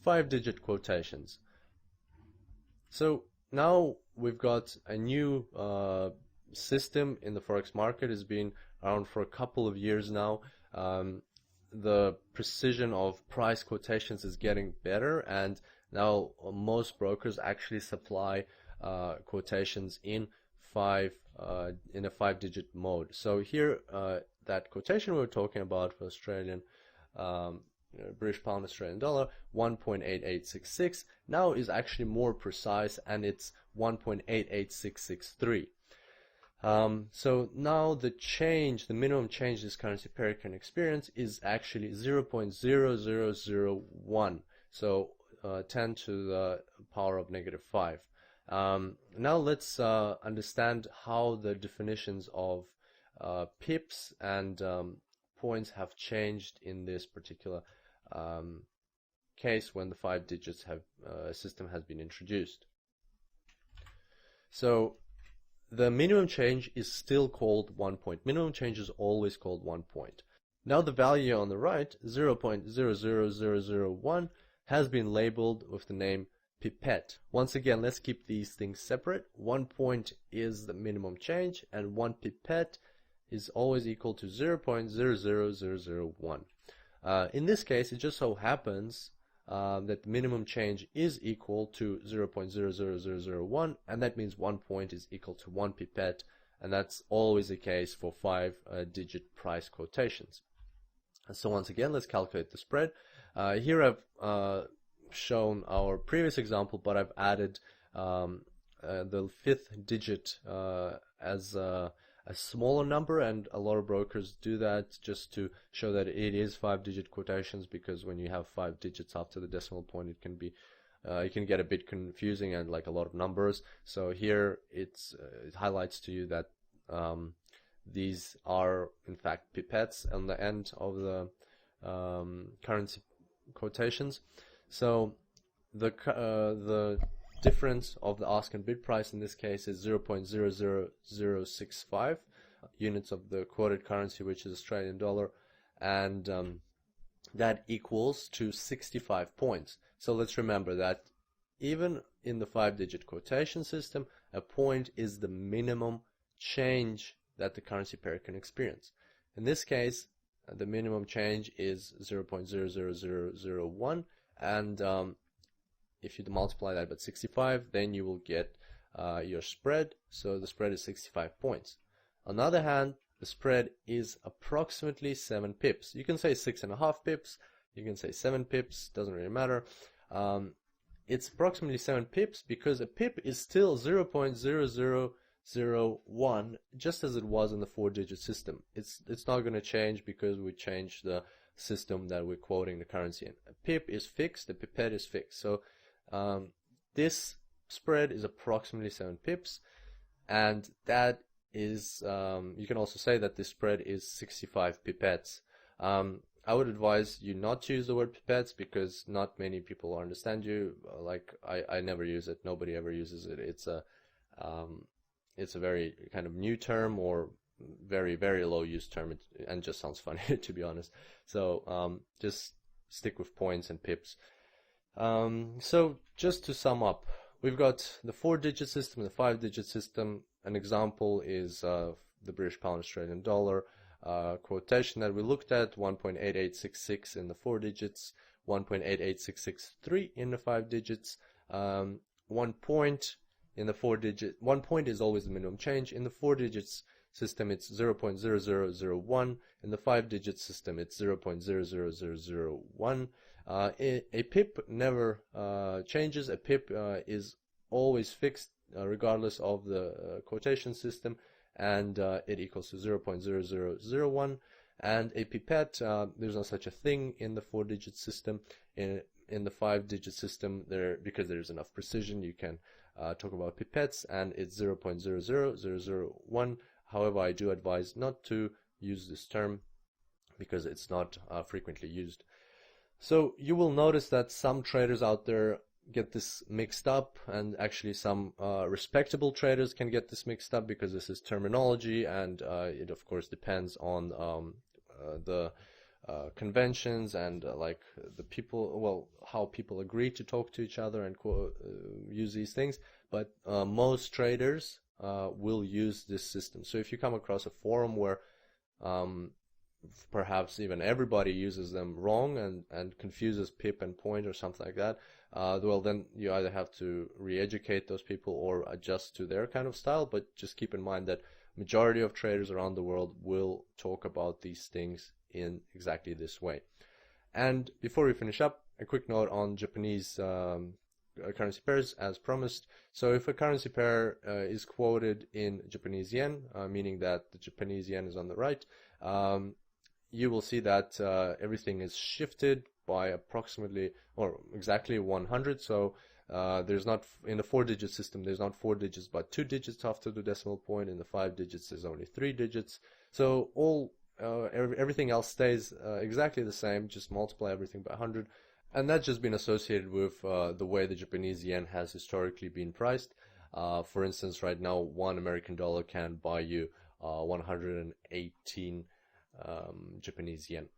5-digit quotations. So now we've got a new system in the Forex market. It's been around for a couple of years now. The precision of price quotations is getting better, and now most brokers actually supply quotations in a 5-digit mode. So here, that quotation we were talking about for Australian British pound Australian dollar 1.8866 now is actually more precise, and it's 1.88663. So now the minimum change this currency pair can experience is actually 0.0001. So 10 to the power of -5. Now let's understand how the definitions of pips and points have changed in this particular case when the 5 digits system has been introduced. So the minimum change is still called 1 point. Minimum change is always called 1 point. Now the value on the right, 0.00001, has been labeled with the name pipette. Once again, let's keep these things separate. 1 point is the minimum change, and 1 pipette is always equal to 0.00001. In this case, it just so happens that the minimum change is equal to 0.00001, and that means 1 point is equal to 1 pipette, and that's always the case for 5-digit price quotations. And so once again, let's calculate the spread. Here I've shown our previous example, but I've added the 5th digit as a smaller number, and a lot of brokers do that just to show that it is 5-digit quotations, because when you have 5 digits after the decimal point, it can be it can get a bit confusing and like a lot of numbers. So here it highlights to you that these are in fact pipettes on the end of the currency quotations. So the difference of the ask and bid price in this case is 0.00065 units of the quoted currency, which is Australian dollar, and that equals to 65 points. So let's remember that even in the 5-digit quotation system, a point is the minimum change that the currency pair can experience. In this case, the minimum change is 0.00001, and if you multiply that by 65, then you will get your spread. So the spread is 65 points. On the other hand, the spread is approximately 7 pips. You can say 6.5 pips, you can say 7 pips, doesn't really matter. It's approximately 7 pips because a pip is still 0.0001, just as it was in the 4-digit system. It's not going to change because we changed the system that we're quoting the currency in. A pip is fixed, the pipette is fixed. So this spread is approximately 7 pips, and that is, you can also say that this spread is 65 pipettes. I would advise you not to use the word pipettes because not many people understand you. Like I never use it, nobody ever uses it. It's a very kind of new term, or very, very low use term, and just sounds funny to be honest. So just stick with points and pips. So just to sum up, we've got the 4-digit system and the 5-digit system. An example is the British pound Australian dollar quotation that we looked at, 1.8866 in the 4 digits, 1.88663 in the 5 digits. 1 point in the 4-digit, 1 point is always the minimum change. In the 4 digits system, it's 0.0001. In the 5-digit system, it's 0.00001. A pip never changes. A pip is always fixed regardless of the quotation system, and it equals to 0.0001. And a pipette, there's no such a thing in the 4-digit system. In the 5-digit system, because there's enough precision, you can talk about pipettes, and it's 0.00001. However, I do advise not to use this term because it's not frequently used. So you will notice that some traders out there get this mixed up, and actually some respectable traders can get this mixed up because this is terminology, and it of course depends on the conventions and like the people, well, how people agree to talk to each other and use these things. But most traders will use this system. So if you come across a forum where um, perhaps even everybody uses them wrong and confuses pip and point or something like that, well, then you either have to re-educate those people or adjust to their kind of style. But just keep in mind that majority of traders around the world will talk about these things in exactly this way. And before we finish up, a quick note on Japanese currency pairs as promised. So if a currency pair is quoted in Japanese yen, meaning that the Japanese yen is on the right, you will see that everything is shifted by approximately or exactly 100. So there's not, in the 4-digit system, there's not 4 digits but 2 digits after the decimal point. In the 5 digits, there's only 3 digits. So everything else stays exactly the same, just multiply everything by 100. And that's just been associated with the way the Japanese yen has historically been priced. For instance, right now, $1 American can buy you 118 Japanese yen.